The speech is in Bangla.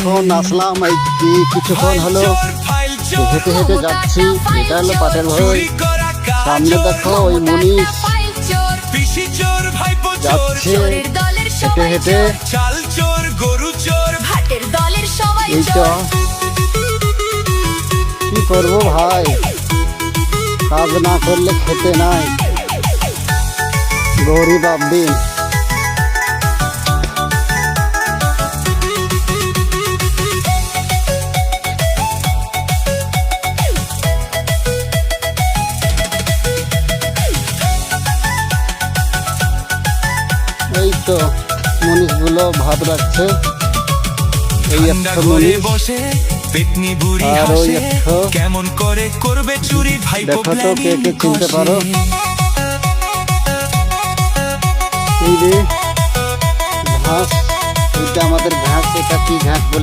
এখন আসলাম এই কিছুক্ষণ হলো হেঁটে হেঁটে যাচ্ছি। এটা হলো পাটের ঘর। সামনে দেখো ওই মনীষ যাচ্ছে হেঁটে হেঁটে। এইটা কি করবো ভাই, কাজ না করলে খেতে নাই, গরিব আব্দিন। এই তো মনীষগুলো ভাত রাখছে। এই একটা মনীষ আর ওই একটা। কেমন করে করবে চুরি ভাই, দেখো তো কে কে চিনতে পারো। এই রে ঘাস, এটা আমাদের ঘাস। এটা কি ঘাস বলে